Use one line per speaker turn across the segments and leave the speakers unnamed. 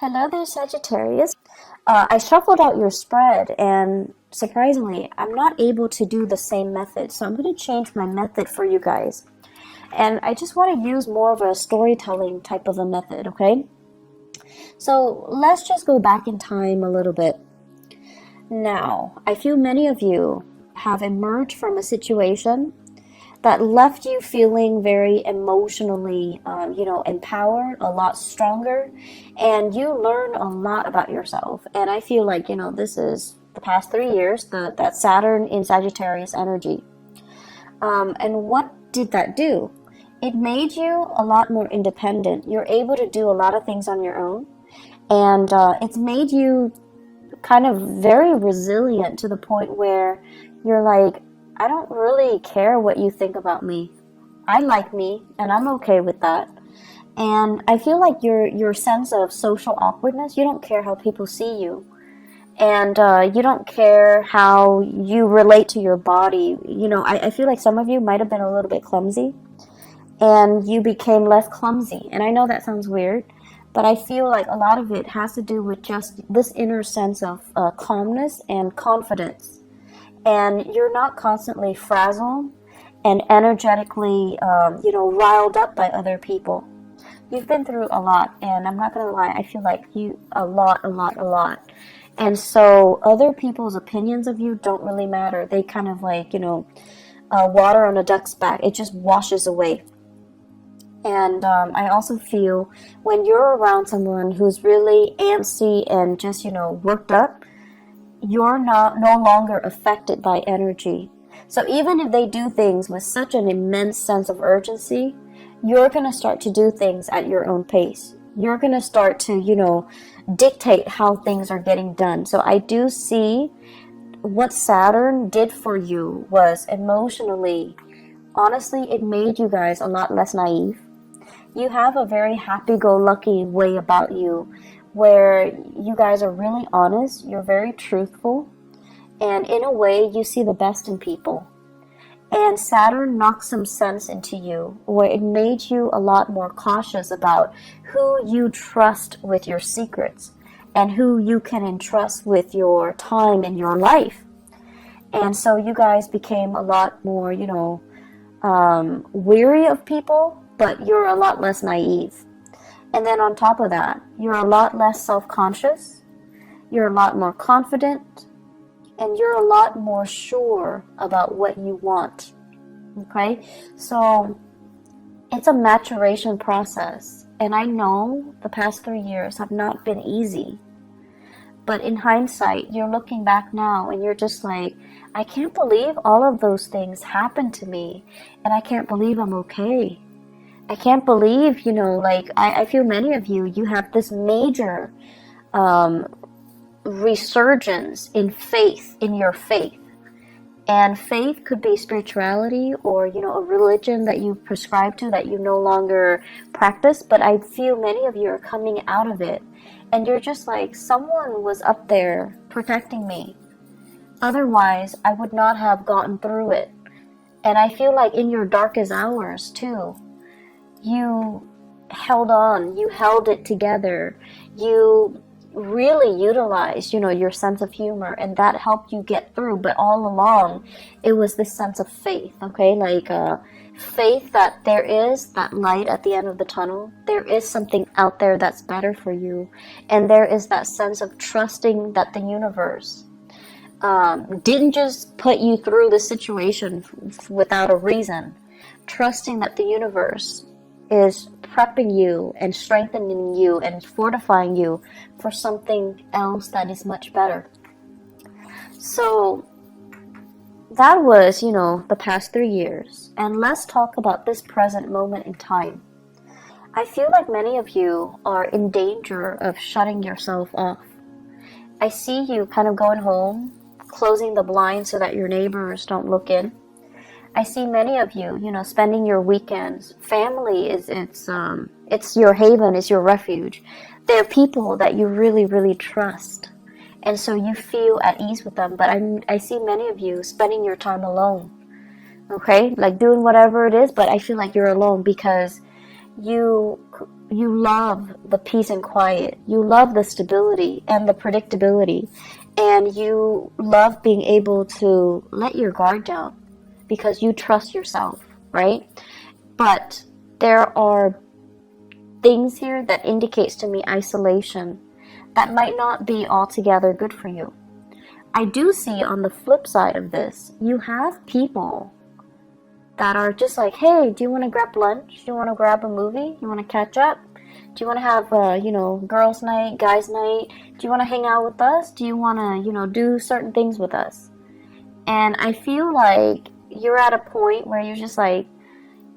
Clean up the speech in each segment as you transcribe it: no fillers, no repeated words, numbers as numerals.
Hello there, Sagittarius. I shuffled out your spread, and surprisingly, I'm not able to do the same method. So I'm going to change my method for you guys. And I just want to use more of a storytelling type of a method, okay? So let's just go back in time a little bit. Now, I feel many of you have emerged from a situation that left you feeling very emotionally, empowered, a lot stronger, and you learn a lot about yourself. And I feel like, this is the past 3 years, that Saturn in Sagittarius energy. And what did that do? It made you a lot more independent. You're able to do a lot of things on your own. And it's made you kind of very resilient to the point where you're like, I don't really care what you think about me. I like me, and I'm okay with that. And I feel like your sense of social awkwardness, you don't care how people see you. And you don't care how you relate to your body. I feel like some of you might have been a little bit clumsy, and you became less clumsy. And I know that sounds weird, but I feel like a lot of it has to do with just this inner sense of calmness and confidence. And you're not constantly frazzled and energetically, riled up by other people. You've been through a lot, and I'm not going to lie, I feel like you, a lot. And so other people's opinions of you don't really matter. They kind of like, water on a duck's back. It just washes away. And I also feel when you're around someone who's really antsy and just, worked up, you're no longer affected by energy. So even if they do things with such an immense sense of urgency, you're going to start to do things at your own pace. You're going to start to, dictate how things are getting done. So I do see what Saturn did for you was emotionally, honestly, it made you guys a lot less naive. You have a very happy-go-lucky way about you, where you guys are really honest, you're very truthful, and in a way you see the best in people. And Saturn knocked some sense into you, where it made you a lot more cautious about who you trust with your secrets and who you can entrust with your time in your life. And so you guys became a lot more, weary of people, but you're a lot less naive. And then on top of that, you're a lot less self-conscious, you're a lot more confident, and you're a lot more sure about what you want. Okay? So it's a maturation process. And I know the past 3 years have not been easy. But in hindsight, you're looking back now and you're just like, I can't believe all of those things happened to me. And I can't believe I'm okay. I can't believe, I feel many of you have this major resurgence in faith, in your faith. And faith could be spirituality or, a religion that you prescribe to that you no longer practice. But I feel many of you are coming out of it. And you're just like, someone was up there protecting me. Otherwise, I would not have gotten through it. And I feel like in your darkest hours, too, you held on, you held it together, you really utilized, your sense of humor, and that helped you get through. But all along, it was this sense of faith, okay? Like faith that there is that light at the end of the tunnel. There is something out there that's better for you. And there is that sense of trusting that the universe didn't just put you through the situation without a reason. Trusting that the universe is prepping you and strengthening you and fortifying you for something else that is much better. So that was, the past 3 years. And let's talk about this present moment in time. I feel like many of you are in danger of shutting yourself off. I see you kind of going home, closing the blinds so that your neighbors don't look in. I see many of you, spending your weekends. Family it's your haven, it's your refuge. They're people that you really, really trust. And so you feel at ease with them. But I see many of you spending your time alone. Okay? Like doing whatever it is, but I feel like you're alone because you you love the peace and quiet. You love the stability and the predictability. And you love being able to let your guard down because you trust yourself, right? But there are things here that indicates to me isolation that might not be altogether good for you. I do see on the flip side of this, you have people that are just like, hey, do you want to grab lunch? Do you want to grab a movie? You want to catch up? Do you want to have girls night, guys night? Do you want to hang out with us? Do you want to, do certain things with us? And I feel like you're at a point where you're just like,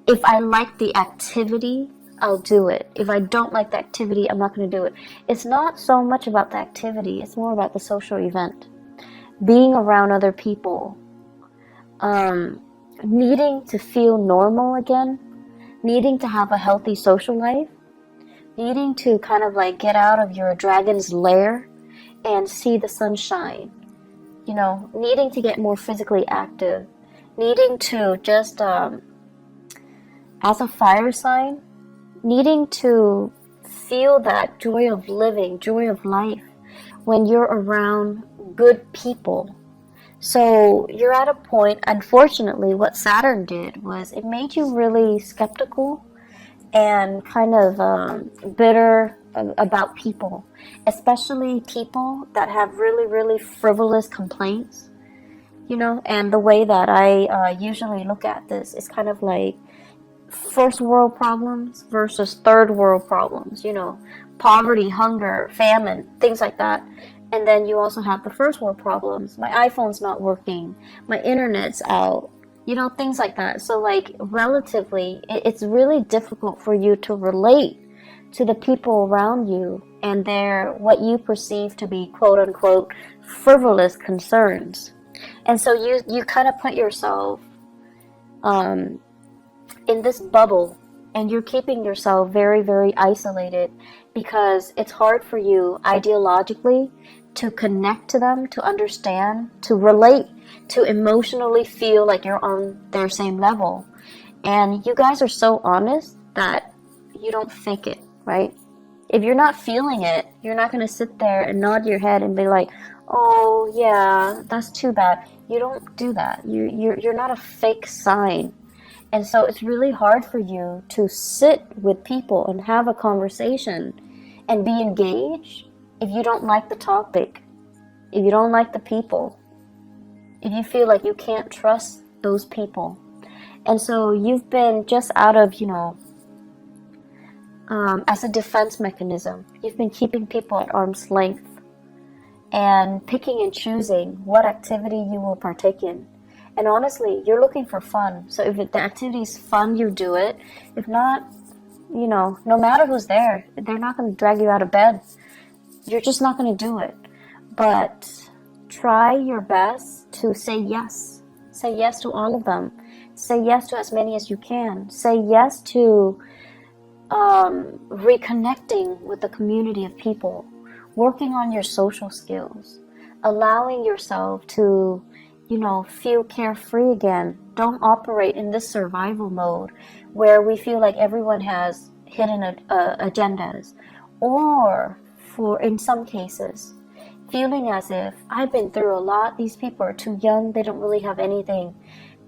if I like the activity, I'll do it. If I don't like the activity, I'm not going to do it. It's not so much about the activity. It's more about the social event. Being around other people. Needing to feel normal again. Needing to have a healthy social life. Needing to kind of like get out of your dragon's lair and see the sunshine. Needing to get more physically active. Needing to just, as a fire sign, needing to feel that joy of living, joy of life when you're around good people. So you're at a point, unfortunately, what Saturn did was it made you really skeptical and kind of bitter about people, especially people that have really, really frivolous complaints, and the way that I usually look at this is kind of like first world problems versus third world problems, poverty, hunger, famine, things like that. And then you also have the first world problems. My iPhone's not working, my internet's out, things like that. So like relatively, it's really difficult for you to relate to the people around you and their, what you perceive to be quote unquote frivolous concerns. And so you kind of put yourself in this bubble, and you're keeping yourself very, very isolated because it's hard for you ideologically to connect to them, to understand, to relate, to emotionally feel like you're on their same level. And you guys are so honest that you don't fake it, right? If you're not feeling it, you're not going to sit there and nod your head and be like, oh yeah, that's too bad. You don't do that. You're not a fake sign. And so it's really hard for you to sit with people and have a conversation and be engaged if you don't like the topic, if you don't like the people, if you feel like you can't trust those people. And so you've been just out of, as a defense mechanism, you've been keeping people at arm's length and picking and choosing what activity you will partake in. And honestly, you're looking for fun. So if the activity is fun, you do it. If not, no matter who's there, they're not going to drag you out of bed. You're just not going to do it. But try your best to say yes. Say yes to all of them. Say yes to as many as you can. Say yes to reconnecting with the community of people. Working on your social skills. Allowing yourself to feel carefree again. Don't operate in this survival mode where we feel like everyone has hidden agendas. Or, in some cases, feeling as if I've been through a lot, these people are too young, they don't really have anything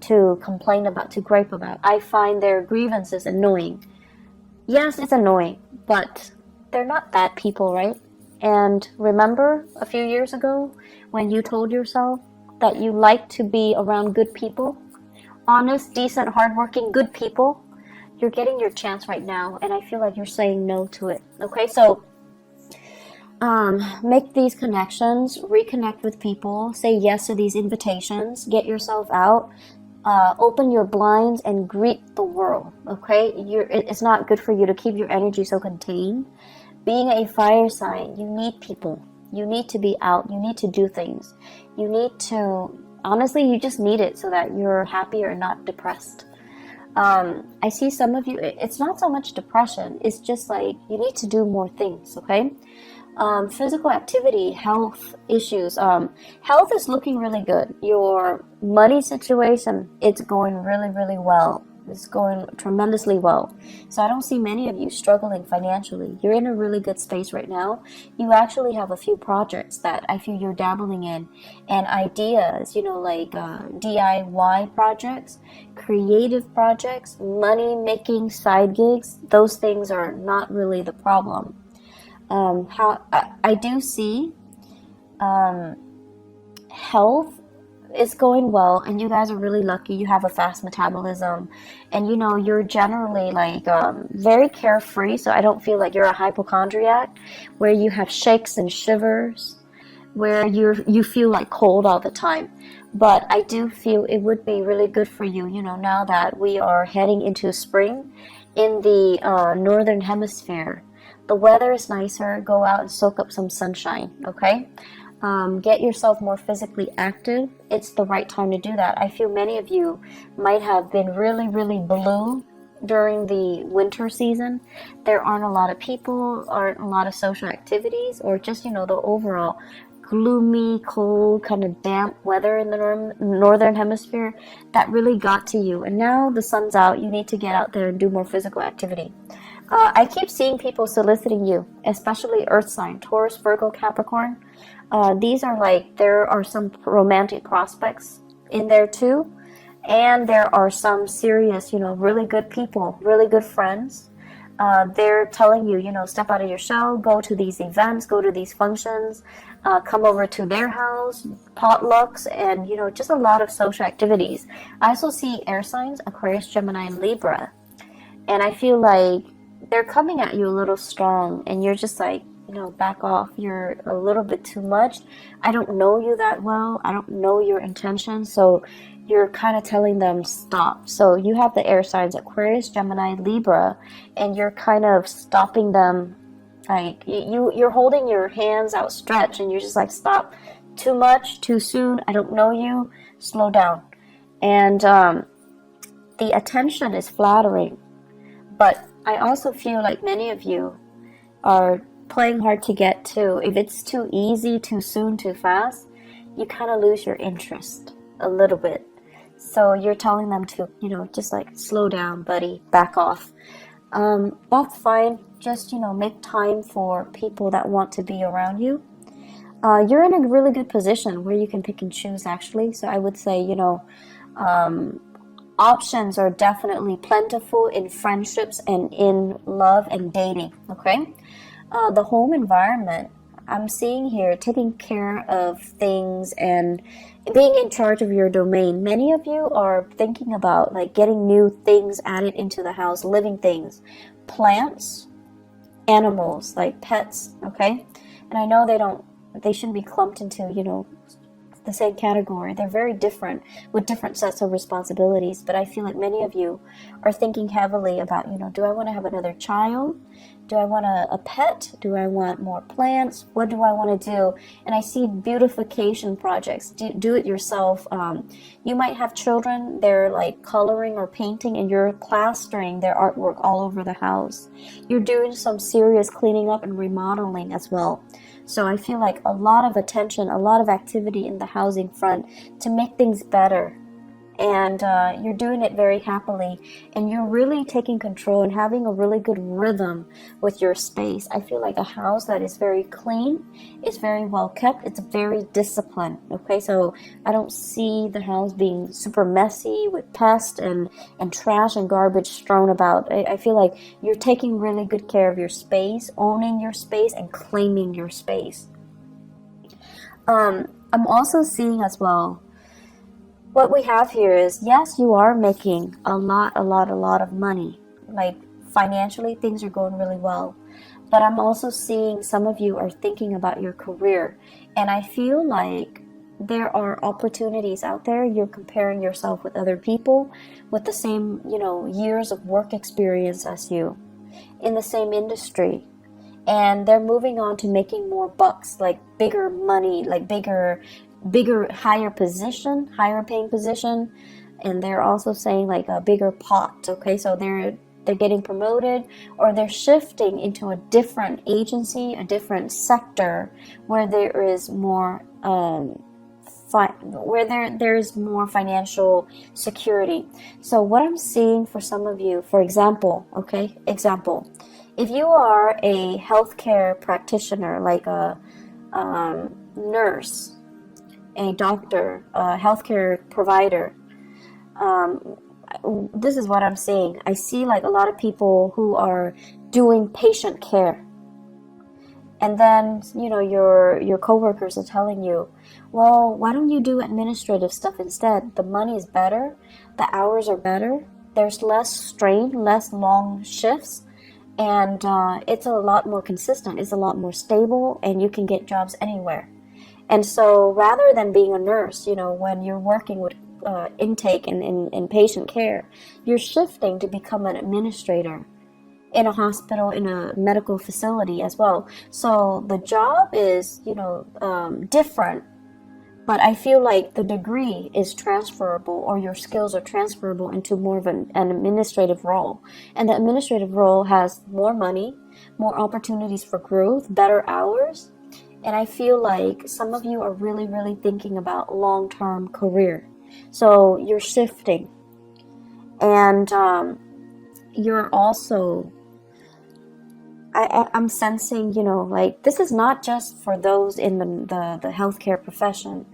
to complain about, to gripe about. I find their grievances annoying. Yes, it's annoying, but they're not bad people, right? And remember a few years ago when you told yourself that you like to be around good people, honest, decent, hardworking, good people, you're getting your chance right now, and I feel like you're saying no to it. Okay, so make these connections, reconnect with people, say yes to these invitations, get yourself out, open your blinds and greet the world. Okay, it's not good for you to keep your energy so contained. Being a fire sign, you need people. You need to be out. You need to do things. You need to, honestly, you just need it so that you're happier and not depressed. I see some of you, it's not so much depression. It's just like you need to do more things, okay? Physical activity, health issues. Health is looking really good. Your money situation, it's going really, really well. is going tremendously well. So I don't see many of you struggling financially. You're in a really good space right now. You actually have a few projects that I feel you're dabbling in, and ideas, like DIY projects, creative projects, money making side gigs. Those things are not really the problem. How I do see health is going well, and you guys are really lucky. You have a fast metabolism, and you're generally like very carefree, so I don't feel like you're a hypochondriac where you have shakes and shivers, where you feel like cold all the time. But I do feel it would be really good for you, now that we are heading into spring in the northern hemisphere. The weather is nicer. Go out and soak up some sunshine, okay? Get yourself more physically active. It's the right time to do that. I feel many of you might have been really, really blue during the winter season. There aren't a lot of people, aren't a lot of social activities, or just, the overall gloomy, cold, kind of damp weather in the northern hemisphere that really got to you. And now the sun's out. You need to get out there and do more physical activity. I keep seeing people soliciting you, especially earth sign, Taurus, Virgo, Capricorn. These are there are some romantic prospects in there too. And there are some serious, really good people, really good friends. They're telling you, step out of your shell, go to these events, go to these functions, come over to their house, potlucks, and, just a lot of social activities. I also see air signs, Aquarius, Gemini, and Libra. And I feel like they're coming at you a little strong, and you're just like, back off. You're a little bit too much. I don't know you that well. I don't know your intentions. So you're kind of telling them stop. So you have the air signs, Aquarius, Gemini, Libra, and you're kind of stopping them. Like you're holding your hands outstretched, and you're just like, stop. Too much, too soon. I don't know you. Slow down. And the attention is flattering. But I also feel like many of you are playing hard to get to. If it's too easy, too soon, too fast, you kind of lose your interest a little bit. So you're telling them to, just like slow down, buddy, back off. That's fine. Just, make time for people that want to be around you. You're in a really good position where you can pick and choose, actually. So I would say, options are definitely plentiful in friendships and in love and dating, okay? The home environment, I'm seeing here, taking care of things and being in charge of your domain. Many of you are thinking about getting new things added into the house, living things, plants, animals, like pets, okay? And I know they shouldn't be clumped into, the same category. They're very different with different sets of responsibilities, but I feel like many of you are thinking heavily about, do I want to have another child? Do I want a pet? Do I want more plants? What do I want to do? And I see beautification projects, do it yourself. You might have children, they're coloring or painting, and you're plastering their artwork all over the house. You're doing some serious cleaning up and remodeling as well. So I feel like a lot of attention, a lot of activity in the housing front to make things better. And you're doing it very happily. And you're really taking control and having a really good rhythm with your space. I feel like a house that is very clean, is very well kept, it's very disciplined. Okay, so I don't see the house being super messy with pests and trash and garbage strewn about. I feel like you're taking really good care of your space, owning your space, and claiming your space. I'm also seeing as well, what we have here is, yes, you are making a lot of money. Financially, things are going really well. But I'm also seeing some of you are thinking about your career. And I feel like there are opportunities out there. You're comparing yourself with other people with the same, years of work experience as you in the same industry. And they're moving on to making more bucks, bigger money, bigger, higher paying position. And they're also saying a bigger pot. Okay, so they're getting promoted, or they're shifting into a different agency, a different sector where there is more where there's more financial security. So what I'm seeing for some of you, for example, okay, if you are a healthcare practitioner, like a nurse, a doctor, a healthcare provider, this is what I'm seeing. I see like a lot of people who are doing patient care. And then, your coworkers are telling you, well, why don't you do administrative stuff instead? The money is better, the hours are better, there's less strain, less long shifts, and it's a lot more consistent, it's a lot more stable, and you can get jobs anywhere. And so rather than being a nurse, when you're working with intake and in patient care, you're shifting to become an administrator in a hospital, in a medical facility as well. So the job is, different, but I feel like the degree is transferable, or your skills are transferable into more of an administrative role. And the administrative role has more money, more opportunities for growth, better hours. And I feel like some of you are really, really thinking about long-term career. So you're shifting. And you're also, I'm sensing, like this is not just for those in the healthcare profession.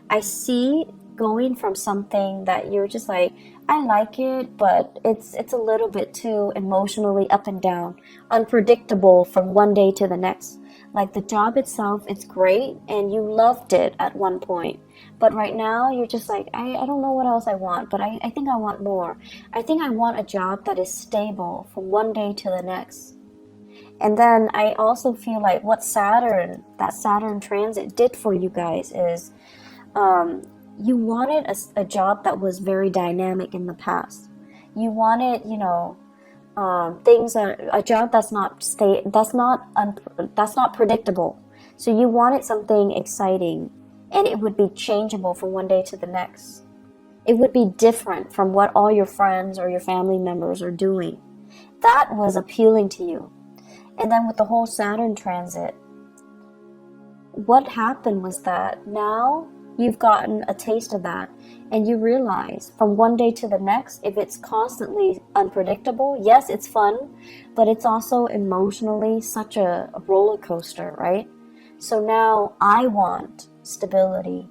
I see going from something that you're just like, I like it, but it's a little bit too emotionally up and down, unpredictable from one day to the next. Like the job itself, it's great, and you loved it at one point. But right now, you're just like, I don't know what else I want, but I think I want more. I think I want a job that is stable from one day to the next. And then I also feel like what that Saturn transit did for you guys is you wanted a job that was very dynamic in the past. You wanted, a job that's not predictable. So you wanted something exciting, and it would be changeable from one day to the next. It would be different from what all your friends or your family members are doing. That was appealing to you. And then with the whole Saturn transit, what happened was that now you've gotten a taste of that, and you realize from one day to the next, if it's constantly unpredictable, yes, it's fun, but it's also emotionally such a roller coaster, right? So now I want stability.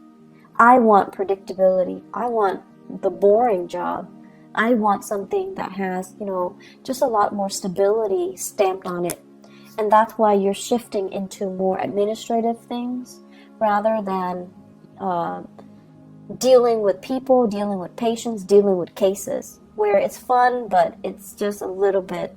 I want predictability. I want the boring job. I want something that has, just a lot more stability stamped on it. And that's why you're shifting into more administrative things rather than dealing with people, dealing with patients, dealing with cases, where it's fun, but it's just a little bit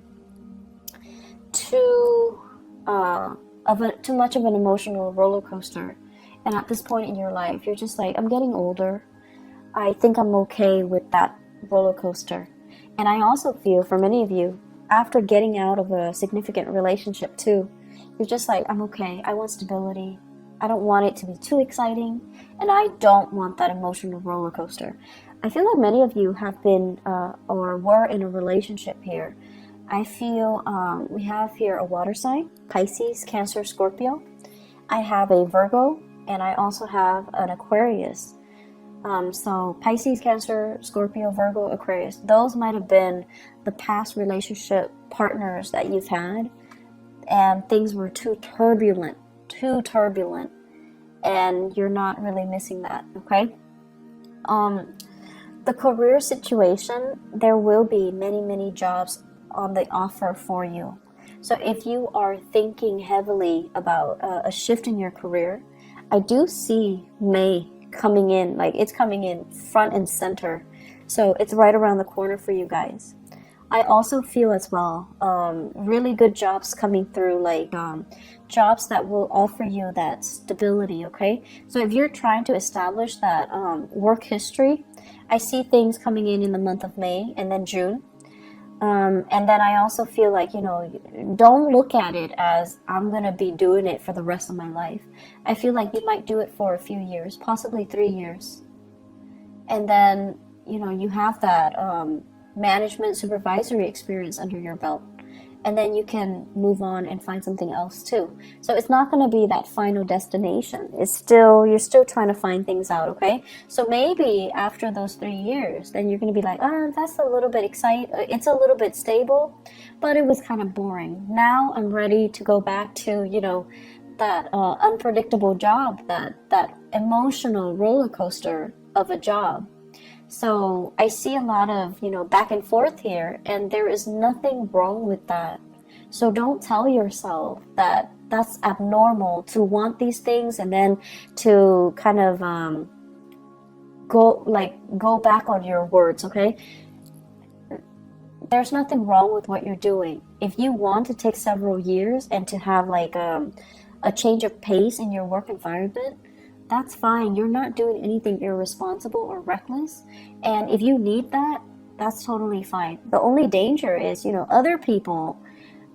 too much of an emotional roller coaster. And at this point in your life, you're just like, I'm getting older. I think I'm okay with that roller coaster. And I also feel for many of you, after getting out of a significant relationship too, you're just like, I'm okay. I want stability. I don't want it to be too exciting, and I don't want that emotional roller coaster. I feel like many of you have been or were in a relationship here. I feel we have here a water sign, Pisces, Cancer, Scorpio. I have a Virgo, and I also have an Aquarius. So Pisces, Cancer, Scorpio, Virgo, Aquarius. Those might have been the past relationship partners that you've had, and things were too turbulent, and you're not really missing that, okay? The career situation, there will be many, many jobs on the offer for you. So if you are thinking heavily about a shift in your career, I do see May coming in, like it's coming in front and center. So it's right around the corner for you guys. I also feel as well, really good jobs coming through, like jobs that will offer you that stability, okay? So if you're trying to establish that work history, I see things coming in the month of May and then June. And then I also feel like, don't look at it as I'm going to be doing it for the rest of my life. I feel like you might do it for a few years, possibly 3 years. And then, you have that management supervisory experience under your belt. and then you can move on and find something else too. So it's not going to be that final destination. It's still, you're still trying to find things out, okay? So maybe after those 3 years, then you're going to be like, oh, that's a little bit exciting. It's a little bit stable, but it was kind of boring. Now I'm ready to go back to, you know, that unpredictable job, that emotional roller coaster of a job. So I see a lot of, you know, back and forth here, and there is nothing wrong with that. So don't tell yourself that that's abnormal to want these things and then to kind of go back on your words, okay? There's nothing wrong with what you're doing. If you want to take several years and to have like a change of pace in your work environment, that's fine. You're not doing anything irresponsible or reckless. And if you need that, that's totally fine. The only danger is, you know, other people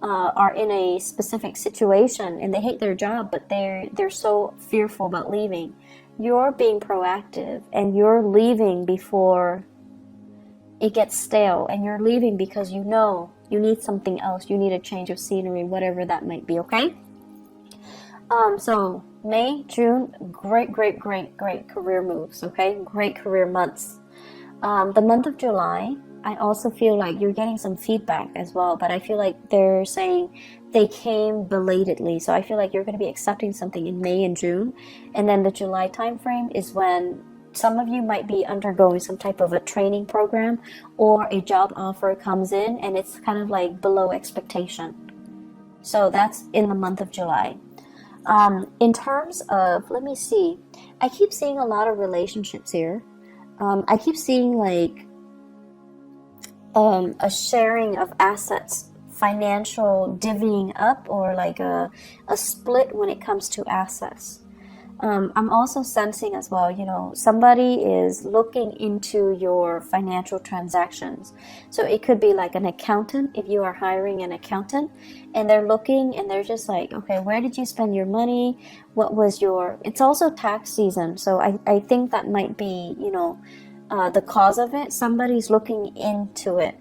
are in a specific situation and they hate their job, but they're so fearful about leaving. You're being proactive and you're leaving before it gets stale, and you're leaving because you know you need something else. You need a change of scenery, whatever that might be, okay? So May, June, great career moves, okay? Great career months. The month of July, I also feel like you're getting some feedback as well, but I feel like they're saying they came belatedly. So I feel like you're going to be accepting something in May and June. And then the July timeframe is when some of you might be undergoing some type of a training program or a job offer comes in and it's kind of like below expectation. So that's in the month of July. In terms of, let me see, I keep seeing a lot of relationships here. I keep seeing like a sharing of assets, financial divvying up, or like a split when it comes to assets. I'm also sensing as well, you know, somebody is looking into your financial transactions. So it could be like an accountant, if you are hiring an accountant, and they're looking and they're just like, okay, where did you spend your money? What was your, it's also tax season. So I think that might be, you know, the cause of it. Somebody's looking into it.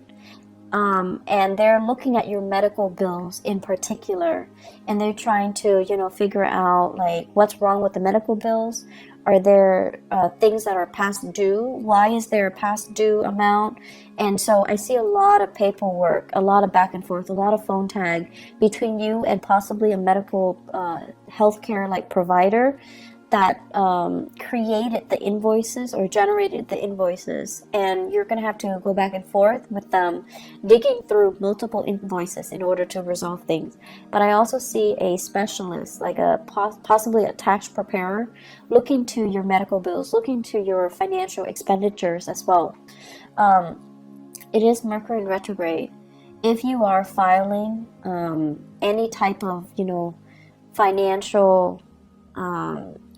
And they're looking at your medical bills in particular, and they're trying to, you know, figure out like what's wrong with the medical bills. Are there things that are past due? Why is there a past due amount? And so I see a lot of paperwork, a lot of back and forth, a lot of phone tag between you and possibly a medical healthcare like provider that created the invoices or generated the invoices, and you're going to have to go back and forth with them, digging through multiple invoices in order to resolve things. But I also see a specialist, like a possibly a tax preparer, looking to your medical bills, looking to your financial expenditures as well. It is Mercury in retrograde. If you are filing any type of, you know, financial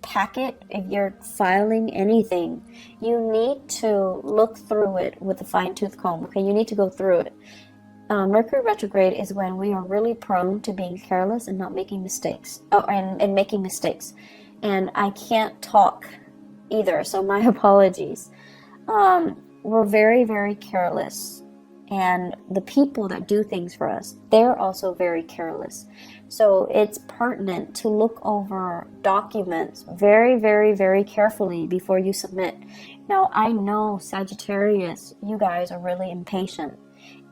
packet, if you're filing anything, you need to look through it with a fine-tooth comb, okay? You need to go through it. Mercury retrograde is when we are really prone to being careless and not making mistakes, and making mistakes. And I can't talk either, so my apologies. We're very careless, and the people that do things for us, they're also very careless. So it's pertinent to look over documents very carefully before you submit. Now, I know Sagittarius, you guys are really impatient.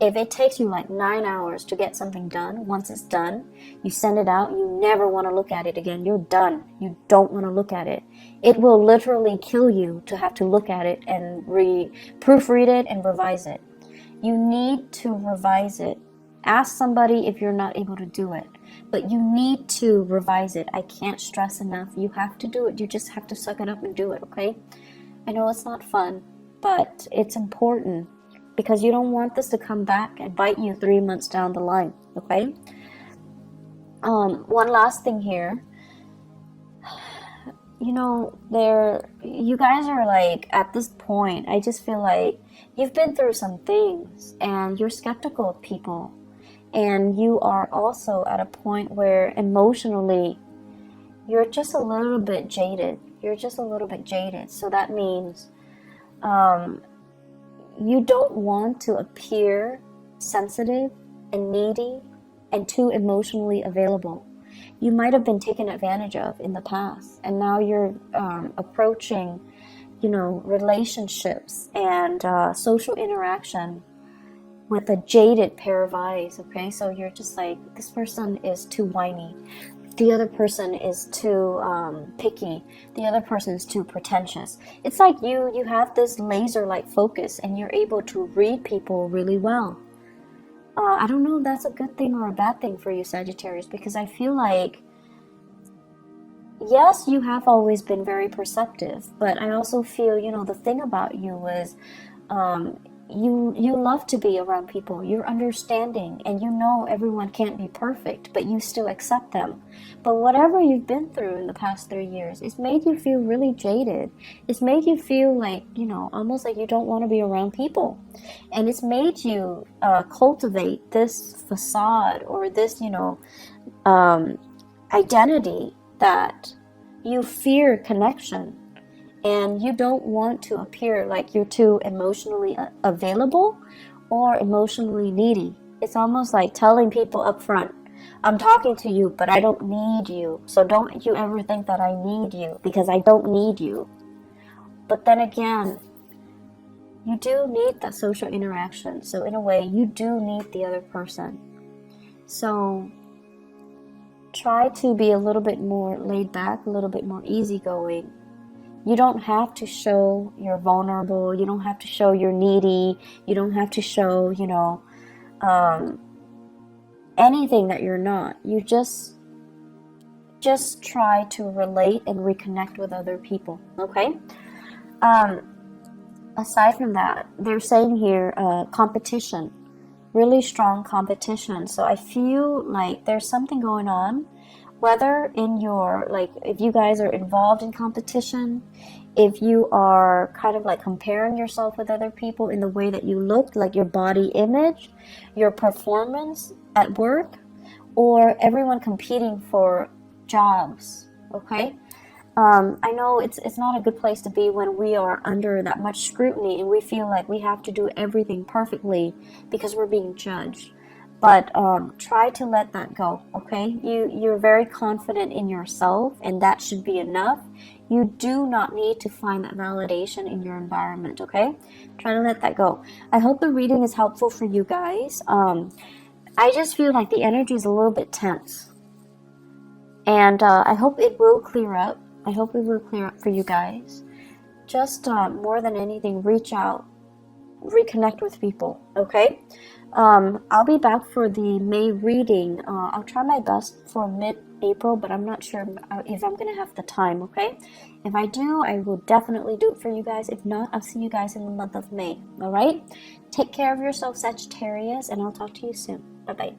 If it takes you like 9 hours to get something done, once it's done, you send it out, you never want to look at it again. You're done. You don't want to look at it. It will literally kill you to have to look at it and proofread it and revise it. You need to revise it. Ask somebody if you're not able to do it, but you need to revise it. I can't stress enough. You have to do it. You just have to suck it up and do it, okay? I know it's not fun, but it's important because you don't want this to come back and bite you 3 months down the line, okay? One last thing here. You know, you guys are like, at this point, I just feel like you've been through some things and you're skeptical of people. And you are also at a point where emotionally, you're just a little bit jaded. So that means you don't want to appear sensitive and needy and too emotionally available. You might have been taken advantage of in the past, and now you're approaching, you know, relationships and social interaction with a jaded pair of eyes, okay? So you're just like, this person is too whiny. The other person is too picky. The other person is too pretentious. It's like you have this laser-like focus and you're able to read people really well. I don't know if that's a good thing or a bad thing for you, Sagittarius, because I feel like, yes, you have always been very perceptive, but I also feel, you know, the thing about you is you love to be around people. You're understanding, and you know everyone can't be perfect, but you still accept them. But whatever you've been through in the past 3 years, it's made you feel really jaded. It's made you feel like, you know, almost like you don't want to be around people. And it's made you cultivate this facade or this, you know, identity that you fear connection. And you don't want to appear like you're too emotionally available or emotionally needy. It's almost like telling people up front, I'm talking to you, but I don't need you. So don't you ever think that I need you, because I don't need you. But then again, you do need that social interaction. So in a way, you do need the other person. So try to be a little bit more laid back, a little bit more easygoing. You don't have to show you're vulnerable. You don't have to show you're needy. You don't have to show, you know, anything that you're not. You just try to relate and reconnect with other people, okay? Aside from that, they're saying here competition, really strong competition. So I feel like there's something going on, whether in your, like, if you guys are involved in competition, if you are kind of like comparing yourself with other people in the way that you look, like your body image, your performance at work, or everyone competing for jobs, okay? I know it's not a good place to be when we are under that much scrutiny and we feel like we have to do everything perfectly because we're being judged. But try to let that go, okay? You're very confident in yourself, and that should be enough. You do not need to find that validation in your environment, okay? Try to let that go. I hope the reading is helpful for you guys. I just feel like the energy is a little bit tense. And I hope it will clear up. I hope it will clear up for you guys. Just more than anything, reach out. Reconnect with people, okay? I'll be back for the May reading. I'll try my best for mid-April, but I'm not sure if I'm going to have the time, okay? If I do, I will definitely do it for you guys. If not, I'll see you guys in the month of May, all right? Take care of yourself, Sagittarius, and I'll talk to you soon. Bye-bye.